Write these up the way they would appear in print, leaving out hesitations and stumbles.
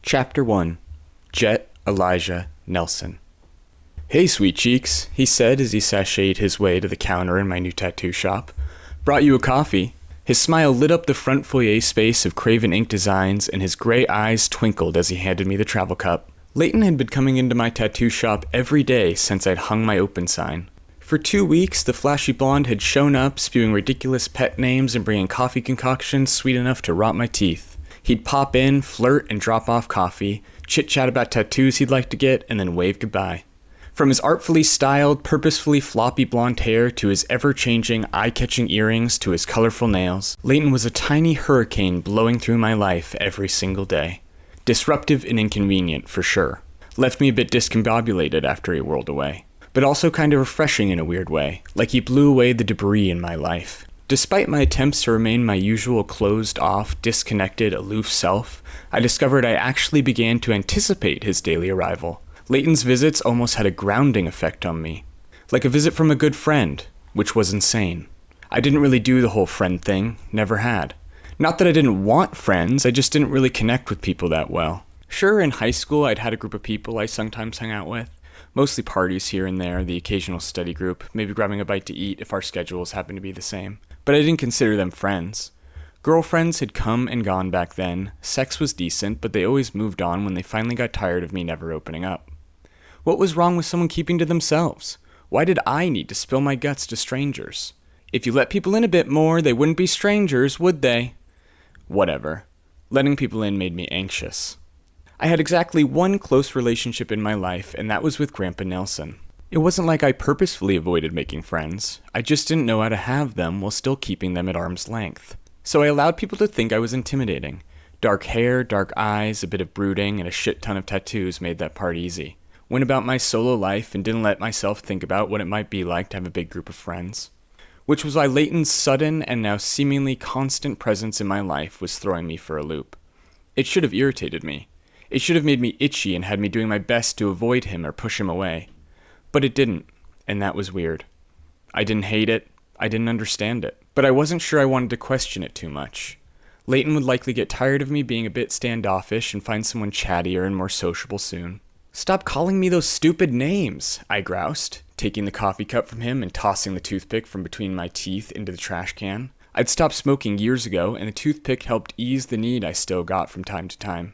Chapter 1. Jett, Elijah, Nelson. "Hey, sweet cheeks," he said as he sashayed his way to the counter in my new tattoo shop. "Brought you a coffee." His smile lit up the front foyer space of Craven ink designs, and his gray eyes twinkled as he handed me the travel cup. Leighton had been coming into my tattoo shop every day since I'd hung my open sign. For 2 weeks, the flashy blonde had shown up, spewing ridiculous pet names and bringing coffee concoctions sweet enough to rot my teeth. He'd pop in, flirt, and drop off coffee, chit-chat about tattoos he'd like to get, and then wave goodbye. From his artfully styled, purposefully floppy blonde hair to his ever-changing, eye-catching earrings to his colorful nails, Leighton was a tiny hurricane blowing through my life every single day. Disruptive and inconvenient, for sure. Left me a bit discombobulated after he whirled away. But also kind of refreshing in a weird way, like he blew away the debris in my life. Despite my attempts to remain my usual closed-off, disconnected, aloof self, I discovered I actually began to anticipate his daily arrival. Leighton's visits almost had a grounding effect on me. Like a visit from a good friend, which was insane. I didn't really do the whole friend thing, never had. Not that I didn't want friends, I just didn't really connect with people that well. Sure, in high school I'd had a group of people I sometimes hung out with. Mostly parties here and there, the occasional study group, maybe grabbing a bite to eat if our schedules happened to be the same. But I didn't consider them friends. Girlfriends had come and gone back then. Sex was decent, but they always moved on when they finally got tired of me never opening up. What was wrong with someone keeping to themselves? Why did I need to spill my guts to strangers? If you let people in a bit more, they wouldn't be strangers, would they? Whatever. Letting people in made me anxious. I had exactly one close relationship in my life, and that was with Grandpa Nelson. It wasn't like I purposefully avoided making friends. I just didn't know how to have them while still keeping them at arm's length. So I allowed people to think I was intimidating. Dark hair, dark eyes, a bit of brooding, and a shit ton of tattoos made that part easy. Went about my solo life and didn't let myself think about what it might be like to have a big group of friends. Which was why Leighton's sudden and now seemingly constant presence in my life was throwing me for a loop. It should have irritated me. It should have made me itchy and had me doing my best to avoid him or push him away. But it didn't, and that was weird. I didn't hate it, I didn't understand it, but I wasn't sure I wanted to question it too much. Leighton would likely get tired of me being a bit standoffish and find someone chattier and more sociable soon. "Stop calling me those stupid names," I groused, taking the coffee cup from him and tossing the toothpick from between my teeth into the trash can. I'd stopped smoking years ago, and the toothpick helped ease the need I still got from time to time.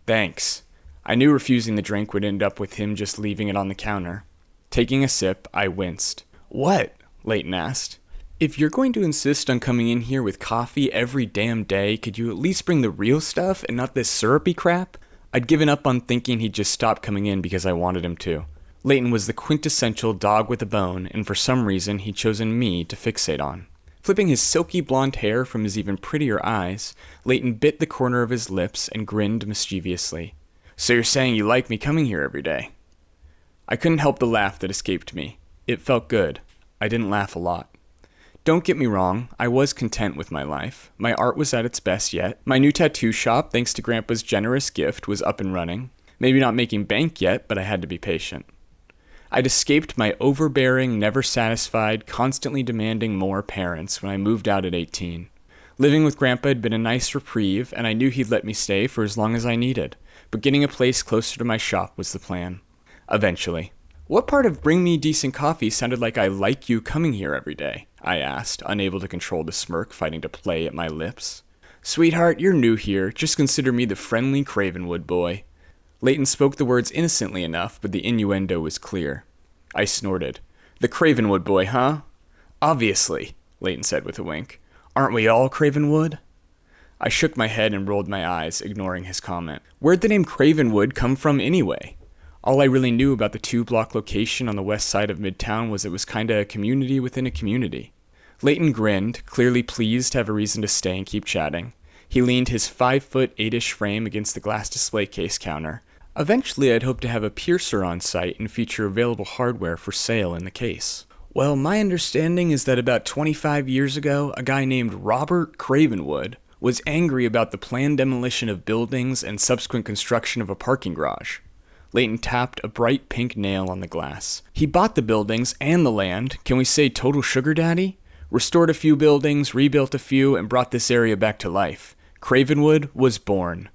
"Thanks." I knew refusing the drink would end up with him just leaving it on the counter. Taking a sip, I winced. "What?" Leighton asked. "If you're going to insist on coming in here with coffee every damn day, could you at least bring the real stuff and not this syrupy crap?" I'd given up on thinking he'd just stop coming in because I wanted him to. Leighton was the quintessential dog with a bone, and for some reason he'd chosen me to fixate on. Flipping his silky blonde hair from his even prettier eyes, Leighton bit the corner of his lips and grinned mischievously. "So you're saying you like me coming here every day?" I couldn't help the laugh that escaped me. It felt good. I didn't laugh a lot. Don't get me wrong, I was content with my life. My art was at its best yet. My new tattoo shop, thanks to Grandpa's generous gift, was up and running. Maybe not making bank yet, but I had to be patient. I'd escaped my overbearing, never satisfied, constantly demanding more parents when I moved out at 18. Living with Grandpa had been a nice reprieve, and I knew he'd let me stay for as long as I needed, but getting a place closer to my shop was the plan. Eventually. "What part of bring me decent coffee sounded like I like you coming here every day?" I asked, unable to control the smirk fighting to play at my lips. "Sweetheart, you're new here. Just consider me the friendly Cravenwood boy." Leighton spoke the words innocently enough, but the innuendo was clear. I snorted. "The Cravenwood boy, huh?" "Obviously," Leighton said with a wink. "Aren't we all Cravenwood?" I shook my head and rolled my eyes, ignoring his comment. Where'd the name Cravenwood come from anyway? All I really knew about the 2-block location on the west side of Midtown was it was kinda a community within a community. Leighton grinned, clearly pleased to have a reason to stay and keep chatting. He leaned his 5'8" frame against the glass display case counter. Eventually, I'd hoped to have a piercer on site and feature available hardware for sale in the case. "Well, my understanding is that about 25 years ago, a guy named Robert Cravenwood was angry about the planned demolition of buildings and subsequent construction of a parking garage." Leighton tapped a bright pink nail on the glass. "He bought the buildings and the land, can we say total sugar daddy? Restored a few buildings, rebuilt a few, and brought this area back to life. Cravenwood was born.